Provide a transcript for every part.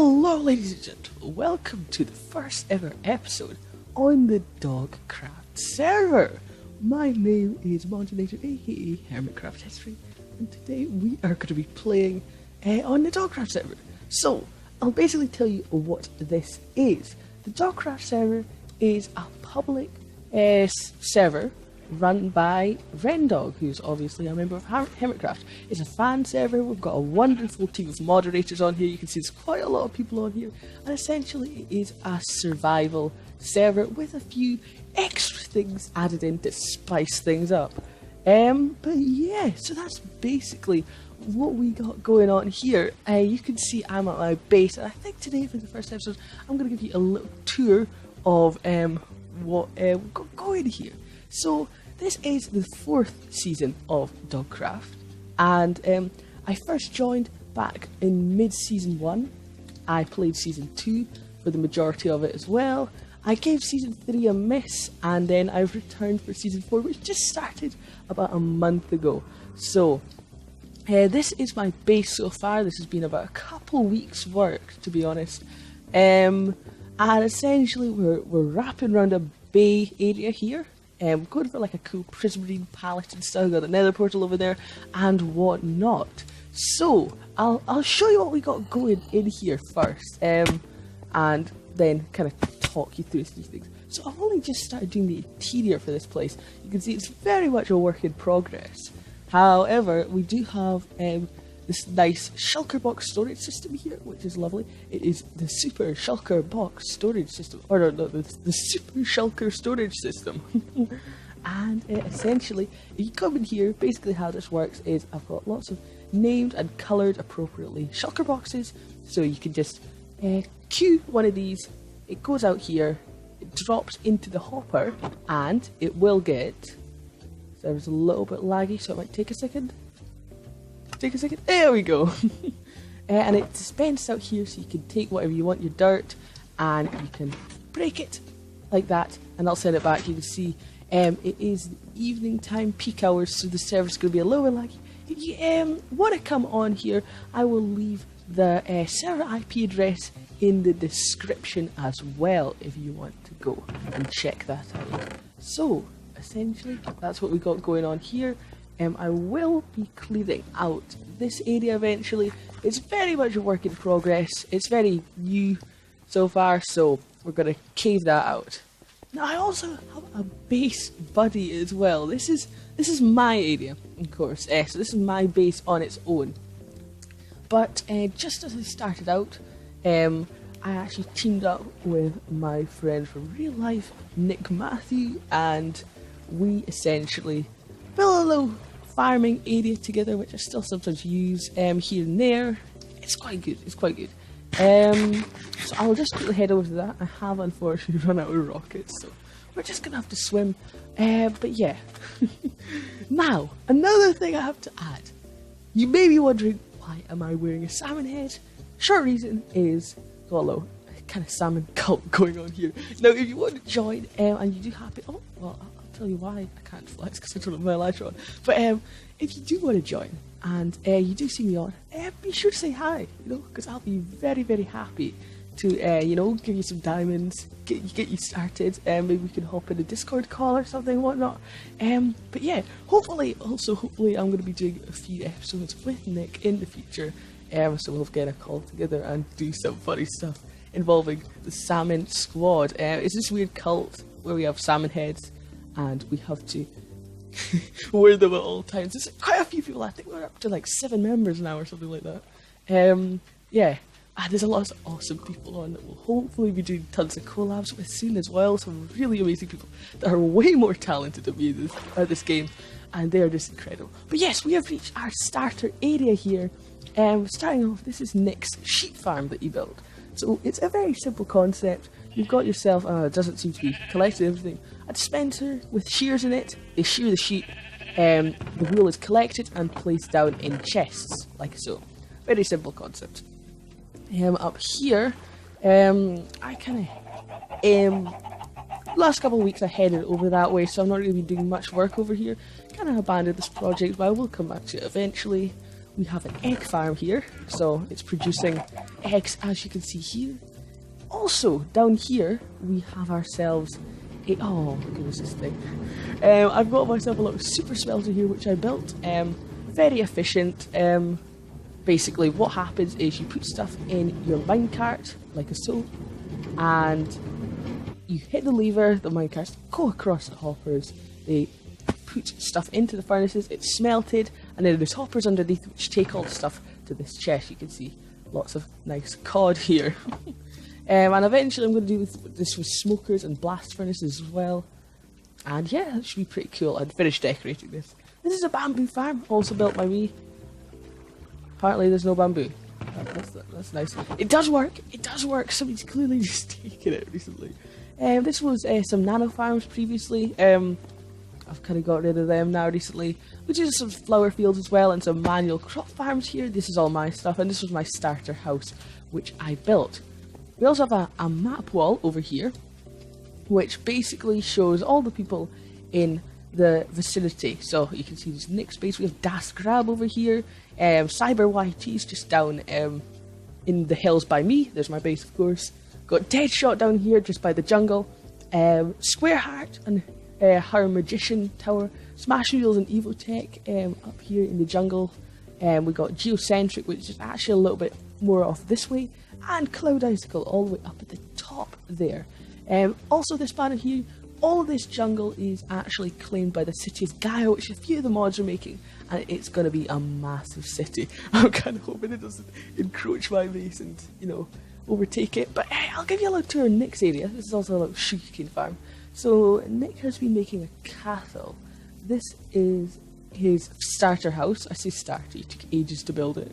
Hello ladies and gentlemen, welcome to the first ever episode on the Dogcraft server. My name is Moderator aka Hermitcraft History, and today we are going to be playing on the Dogcraft server. So, I'll basically tell you what this is. The Dogcraft server is a public server run by Rendog, who's obviously a member of Hermitcraft. It's a fan server. We've got a wonderful team of moderators on here. You can see there's quite a lot of people on here, and essentially it is a survival server with a few extra things added in to spice things up. But yeah, so that's basically what we got going on here. You can see I'm at my base, and I think today for the first episode I'm going to give you a little tour of what we've got going here. So this is the 4th season of Dogcraft, and I first joined back in mid-season 1. I played season 2 for the majority of it as well. I gave season 3 a miss, and then I've returned for season 4, which just started about a month ago. So this is my base so far. This has been about a couple weeks work, to be honest, and essentially we're wrapping around a bay area here. Going for like a cool prismarine palette and stuff. Got the nether portal over there and whatnot. So I'll show you what we got going in here first, and then kind of talk you through these things. So I've only just started doing the interior for this place. You can see it's very much a work in progress. However, we do have this nice shulker box storage system here, which is lovely. It is the super shulker box storage system, or no, the super shulker storage system. And essentially, if you come in here, basically how this works is I've got lots of named and coloured appropriately shulker boxes, so you can just queue one of these. It goes out here, it drops into the hopper, and it will get. So it's a little bit laggy, so it might take a second. There we go. And it's dispensed out here, so you can take whatever you want, your dirt, and you can break it like that, and I'll send it back. You can see it is the evening time, peak hours, so the server's going to be a little bit laggy. If you want to come on here, I will leave the server IP address in the description as well if you want to go and check that out. So essentially, that's what we got going on here. I will be clearing out this area eventually. It's very much a work in progress. It's very new so far, so we're going to cave that out. Now I also have a base buddy as well. This is my area, of course. So this is my base on its own. But just as I started out, I actually teamed up with my friend from real life, Nick Matthew, and we essentially built a little farming area together, which I still sometimes use here and there. It's quite good. So I'll just quickly head over to that. I have unfortunately run out of rockets, so we're just gonna have to swim. But yeah. Now, another thing I have to add. You may be wondering, why am I wearing a salmon head? Short reason is got a little kind of salmon cult going on here. Now, if you want to join, and you do happen, oh well, I'll tell you why I can't flex because I don't have my lighter on. But if you do want to join and you do see me on, be sure to say hi, because I'll be very, very happy to give you some diamonds, get you started. Maybe we can hop in a Discord call or something, whatnot. But yeah, hopefully I'm going to be doing a few episodes with Nick in the future. So we'll get a call together and do some funny stuff involving the salmon squad. It's this weird cult where we have salmon heads, and we have to wear them at all times. There's quite a few people. I think we're up to like 7 members now or something like that. Yeah, and there's a lot of awesome people on that we'll hopefully be doing tons of collabs with soon as well. Some really amazing people that are way more talented than me at this game, and they are just incredible. But yes, we have reached our starter area here. Starting off, this is Nick's sheep farm that he built. So it's a very simple concept. You've got yourself, it doesn't seem to be collecting everything, a dispenser with shears in it. They shear the sheep, the wool is collected and placed down in chests, like so. Very simple concept. Up here, I kind of, last couple of weeks I headed over that way, so I'm not really doing much work over here. Kind of abandoned this project, but I will come back to it eventually. We have an egg farm here, so it's producing eggs, as you can see here. Also, down here, we have ourselves a... Oh, goodness, this thing. I've got myself a little super smelter here, which I built. Very efficient. Basically, what happens is you put stuff in your minecart, like so, and you hit the lever, the minecarts go across the hoppers, they put stuff into the furnaces, it's smelted, and then there's hoppers underneath which take all the stuff to this chest. You can see lots of nice cod here. And eventually I'm going to do this with smokers and blast furnaces as well. And yeah, that should be pretty cool. I'd finish decorating this. This is a bamboo farm, also built by me. Apparently there's no bamboo. That's nice. It does work. It does work. Somebody's clearly just taken it recently. This was some nano farms previously. I've kind of got rid of them now recently. Which is some flower fields as well and some manual crop farms here. This is all my stuff, and this was my starter house, which I built. We also have a map wall over here, which basically shows all the people in the vicinity. So you can see this Nick space. We have Das Grab over here. Cyber YT's just down in the hills by me. There's my base, of course. Got Deadshot down here just by the jungle. Square Heart and Her Magician Tower. Smash Wheels and Evotech up here in the jungle. We got Geocentric, which is actually a little bit more off this way. And Cloud Icicle all the way up at the top there. Also this banner here, all of this jungle is actually claimed by the city of Gaia, which a few of the mods are making, and it's going to be a massive city. I'm kind of hoping it doesn't encroach my base and, you know, overtake it. But hey, I'll give you a little tour of Nick's area. This is also a little sugarcane farm. So Nick has been making a castle. This is his starter house. I say starter, it took ages to build it.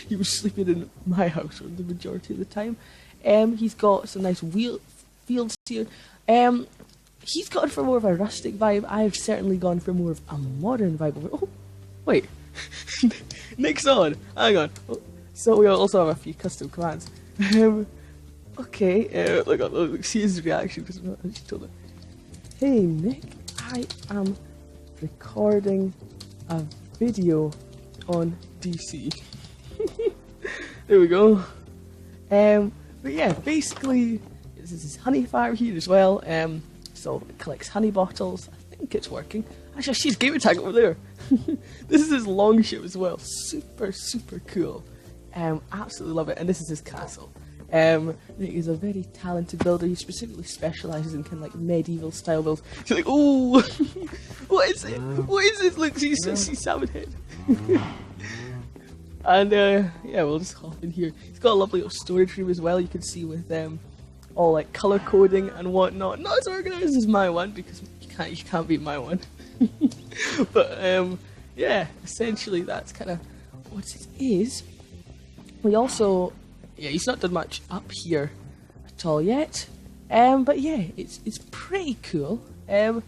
He was sleeping in my house for the majority of the time. He's got some nice fields here. He's gone for more of a rustic vibe. I've certainly gone for more of a modern vibe. Oh, wait. Nick's on. Hang on. Oh, so we also have a few custom commands. Okay. Look, see his reaction because I'm not actually told him. Hey, Nick. I am recording a video on DC. There we go. But yeah, basically, this is his honey farm here as well. So it collects honey bottles. I think it's working. Actually, I see his gamer tag over there. This is his longship as well. Super, super cool. Absolutely love it. And this is his castle. He's a very talented builder. He specifically specializes in kind of like medieval style builds. He's like, oh, what is it? What is this? Look, see salmon head. And yeah, we'll just hop in here. He's got a lovely little storage room as well. You can see with all like color coding and whatnot. Not as organized as my one because you can't beat my one. But yeah, essentially that's kind of what it is. We also, yeah, he's not done much up here at all yet. But yeah, it's pretty cool. Very,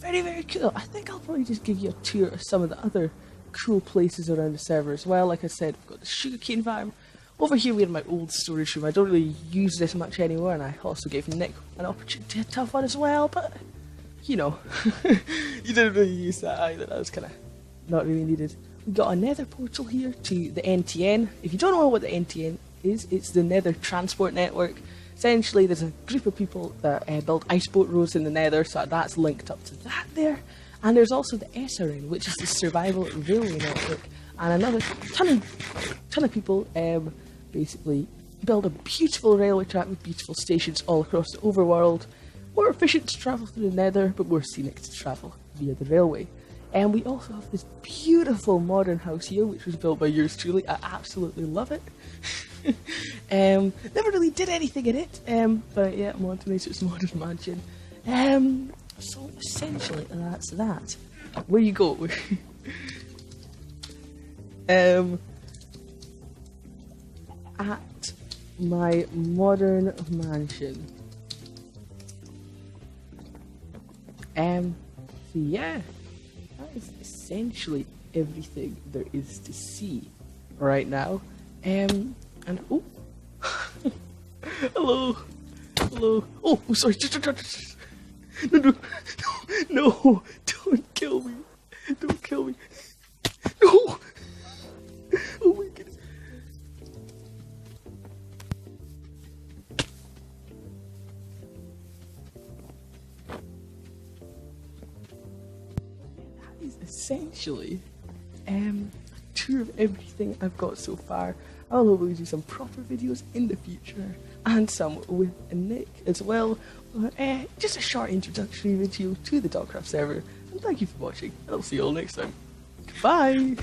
very cool. I think I'll probably just give you a tour of some of the other cool places around the server as well. Like I said, we've got the sugarcane farm. Over here we have my old storage room. I don't really use this much anymore, and I also gave Nick an opportunity to have fun as well, but, you know, you didn't really use that either. That was kind of not really needed. We got a nether portal here to the NTN. If you don't know what the NTN is, it's the Nether Transport Network. Essentially, there's a group of people that build iceboat roads in the nether, so that's linked up to that there. And there's also the SRN, which is the Survival Railway Network. And another ton of people basically build a beautiful railway track with beautiful stations all across the overworld. More efficient to travel through the nether, but more scenic to travel via the railway. And we also have this beautiful modern house here, which was built by yours truly. I absolutely love it. Never really did anything in it, but yeah, Moderators Modern Mansion. So essentially, that's that. Where you go? At my modern mansion. So yeah, that is essentially everything there is to see right now. And oh, hello. Oh, sorry. No, don't kill me. Don't kill me. No. Oh my goodness. is essentially a tour of everything I've got so far. I'll always do some proper videos in the future, and some with Nick as well. Just a short introductory video to the Dogcraft server, and thank you for watching, and I'll see you all next time. Goodbye!